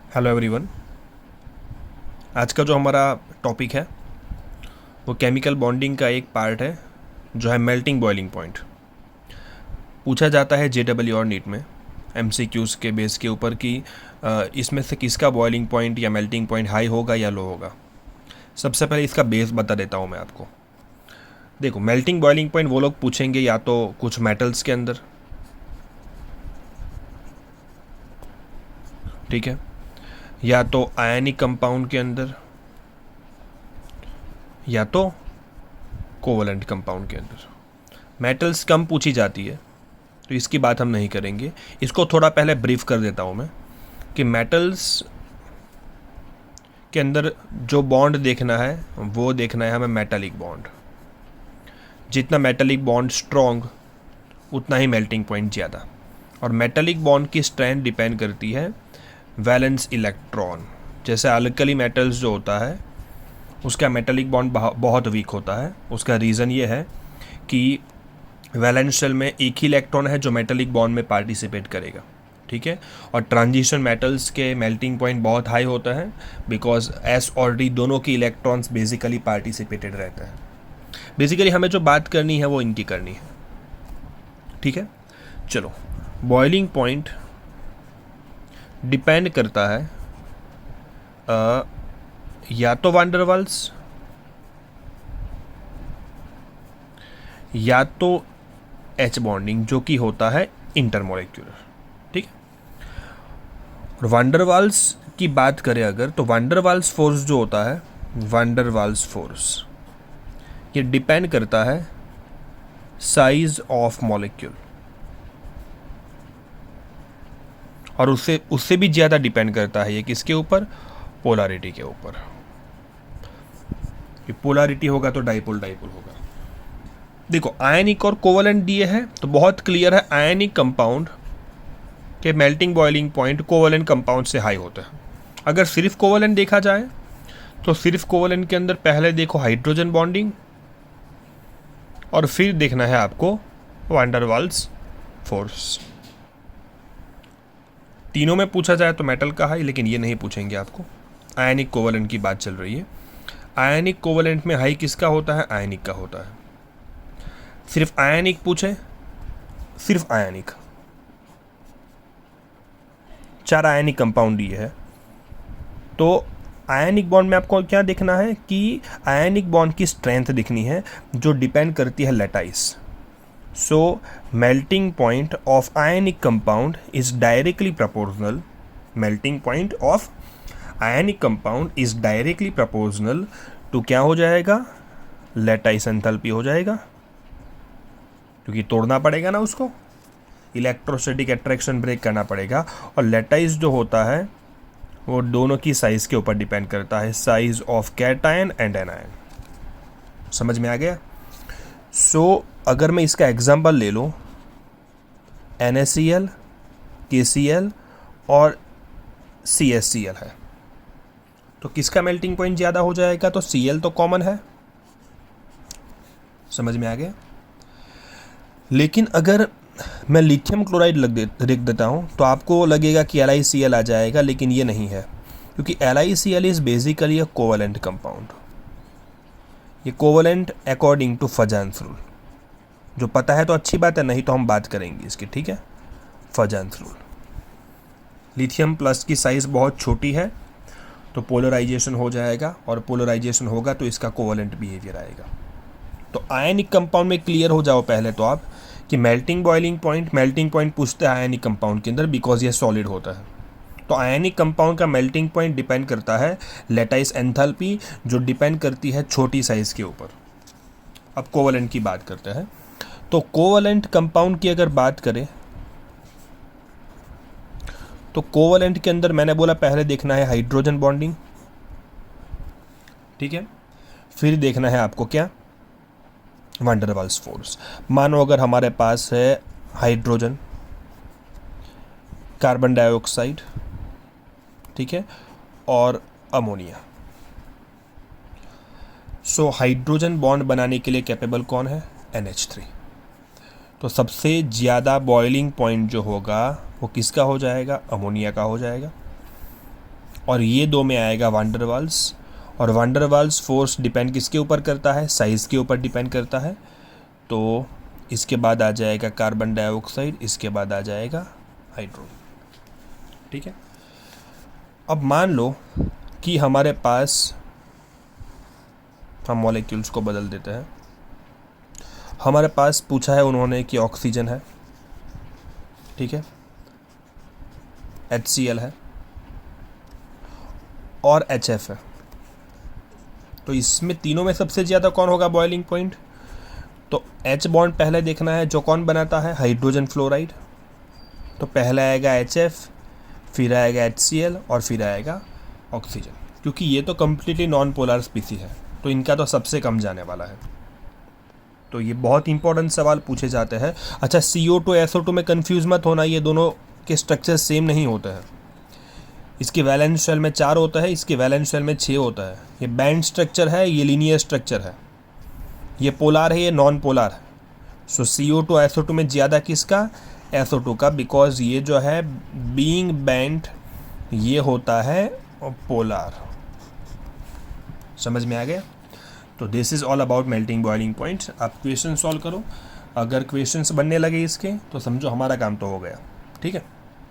Hello everyone. आज का जो हमारा टॉपिक है वो केमिकल बॉन्डिंग का एक पार्ट है जो है मेल्टिंग बॉइलिंग पॉइंट। पूछा जाता है जेडब्ल्यू और नीट में एमसीक्यूज़ के बेस के ऊपर कि इसमें से किसका बॉइलिंग पॉइंट या मेल्टिंग पॉइंट हाई होगा या लो होगा। सबसे पहले इसका बेस बता देता हूँ मैं आपको। देखो, मेल्टिंग बॉइलिंग पॉइंट वो लोग पूछेंगे या तो कुछ मेटल्स के अंदर, ठीक है, या तो आयनिक कंपाउंड के अंदर, या तो कोवलेंट कंपाउंड के अंदर। मेटल्स कम पूछी जाती है तो इसकी बात हम नहीं करेंगे। इसको थोड़ा पहले ब्रीफ कर देता हूँ मैं कि मेटल्स के अंदर जो बॉन्ड देखना है वो देखना है हमें मेटालिक बॉन्ड। जितना मेटालिक बॉन्ड स्ट्रॉन्ग उतना ही मेल्टिंग पॉइंट ज़्यादा। और मेटालिक बॉन्ड की स्ट्रेंथ डिपेंड करती है वैलेंस इलेक्ट्रॉन। जैसे अल्कली मेटल्स जो होता है उसका मेटालिक बॉन्ड बहुत वीक होता है। उसका रीज़न ये है कि वैलेंस शेल में एक ही इलेक्ट्रॉन है जो मेटालिक बॉन्ड में पार्टिसिपेट करेगा, ठीक है। और ट्रांजिशन मेटल्स के मेल्टिंग पॉइंट बहुत हाई होता है बिकॉज एस और डी दोनों की इलेक्ट्रॉन्स बेसिकली पार्टिसिपेटेड रहते हैं। बेसिकली हमें जो बात करनी है वो इनकी करनी है, ठीक है। चलो, बॉइलिंग पॉइंट डिपेंड करता है या तो वान डेर वाल्स या तो एच बॉन्डिंग जो कि होता है इंटरमोलिक्यूलर, ठीक है। और वान डेर वाल्स की बात करें अगर तो वान डेर वाल्स फोर्स जो होता है, वान डेर वाल्स फोर्स, ये डिपेंड करता है साइज ऑफ मॉलिक्यूल। और उससे भी ज़्यादा डिपेंड करता है ये किसके ऊपर, पोलैरिटी के ऊपर। ये पोलैरिटी होगा तो डाइपोल डाइपोल होगा। देखो, आयनिक और कोवलेंट दिए हैं तो बहुत क्लियर है आयनिक कंपाउंड के melting boiling point covalent compound से हाई होता है। अगर सिर्फ कोवलेंट देखा जाए तो सिर्फ कोवलेंट के अंदर पहले देखो हाइड्रोजन बॉन्डिंग और फिर देखना है आपको वान डेर वाल्स फोर्स। तीनों में पूछा जाए तो मेटल का हाई, लेकिन ये नहीं पूछेंगे आपको। आयनिक कोवलेंट की बात चल रही है। आयनिक कोवलेंट में हाई किसका होता है, आयनिक का होता है। सिर्फ आयनिक पूछे, सिर्फ आयनिक, 4 आयनिक कंपाउंड ये है तो आयनिक बॉन्ड में आपको क्या देखना है कि आयनिक बॉन्ड की स्ट्रेंथ दिखनी है जो डिपेंड करती है लैटाइस। So melting point of ionic compound is directly proportional. Melting point of ionic compound is directly proportional to क्या हो जाएगा, लैटाइस एंथैल्पी हो जाएगा, क्योंकि तोड़ना पड़ेगा ना उसको, इलेक्ट्रोस्टैटिक अट्रैक्शन ब्रेक करना पड़ेगा। और लैटाइस जो होता है वो दोनों की साइज के ऊपर डिपेंड करता है, size of cation and anion. समझ में आ गया। सो अगर मैं इसका एग्जाम्पल ले लूँ, NaCl, KCl और CaCl है तो किसका मेल्टिंग पॉइंट ज़्यादा हो जाएगा, तो Cl तो कॉमन है। समझ में आ गया। लेकिन अगर मैं लिथियम क्लोराइड लिख देता हूँ तो आपको लगेगा कि LiCl आ जाएगा, लेकिन ये नहीं है क्योंकि LiCl is basically a covalent compound. ये covalent according to Fajans rule. जो पता है तो अच्छी बात है, नहीं तो हम बात करेंगे इसकी, ठीक है। फजान्स रूल, लिथियम प्लस की साइज़ बहुत छोटी है तो पोलराइजेशन हो जाएगा, और पोलराइजेशन होगा तो इसका कोवलेंट बिहेवियर आएगा। तो आयनिक कंपाउंड में क्लियर हो जाओ पहले तो आप कि मेल्टिंग पॉइंट पूछते हैं आयनिक कंपाउंड के अंदर बिकॉज ये सॉलिड होता है। तो आयनिक कंपाउंड का मेल्टिंग पॉइंट डिपेंड करता है लैटाइस एंथैल्पी जो डिपेंड करती है छोटी साइज़ के ऊपर। अब कोवलेंट की बात करते हैं तो कोवलेंट कंपाउंड की अगर बात करें तो कोवलेंट के अंदर मैंने बोला पहले देखना है हाइड्रोजन बॉन्डिंग, ठीक है। फिर देखना है आपको क्या, वान डेर वाल्स फोर्स। मानो अगर हमारे पास है हाइड्रोजन, कार्बन डाइऑक्साइड, ठीक है, और अमोनिया। सो हाइड्रोजन बॉन्ड बनाने के लिए कैपेबल कौन है, NH3। तो सबसे ज़्यादा बॉइलिंग पॉइंट जो होगा वो किसका हो जाएगा, अमोनिया का हो जाएगा। और ये दो में आएगा वांडरवाल्स, और वांडरवाल्स फोर्स डिपेंड किसके ऊपर करता है, साइज़ के ऊपर डिपेंड करता है। तो इसके बाद आ जाएगा कार्बन डाइऑक्साइड, इसके बाद आ जाएगा हाइड्रोजन। ठीक है, अब मान लो कि हमारे पास, हम मॉलिक्यूल्स को बदल देते हैं, हमारे पास पूछा है उन्होंने कि ऑक्सीजन है, ठीक है, HCl है और HF है। तो इसमें तीनों में सबसे ज़्यादा कौन होगा बॉइलिंग पॉइंट? तो H बॉन्ड पहले देखना है, जो कौन बनाता है, हाइड्रोजन फ्लोराइड। तो पहले आएगा HF, फिर आएगा HCl और फिर आएगा ऑक्सीजन, क्योंकि ये तो कम्प्लीटली नॉन पोलर स्पीसीज है, तो इनका तो सबसे कम जाने वाला है। तो ये बहुत इंपॉर्टेंट सवाल पूछे जाते हैं। अच्छा, CO2 SO2 में कंफ्यूज मत होना, ये दोनों के स्ट्रक्चर सेम नहीं होते हैं। इसके वैलेंस शेल में 4 होता है, इसके वैलेंस शेल में 6 होता है। ये बैंड स्ट्रक्चर है, ये लीनियर स्ट्रक्चर है, ये पोलार है, ये नॉन पोलार है। सो CO2 SO2 में ज़्यादा किसका, SO2 का, बिकॉज ये जो है बीइंग बैंड ये होता है पोलार। समझ में आ गया? तो this is all about melting boiling points. आप क्वेश्चन सॉल्व करो, अगर क्वेश्चंस बनने लगे इसके तो समझो हमारा काम तो हो गया। ठीक है।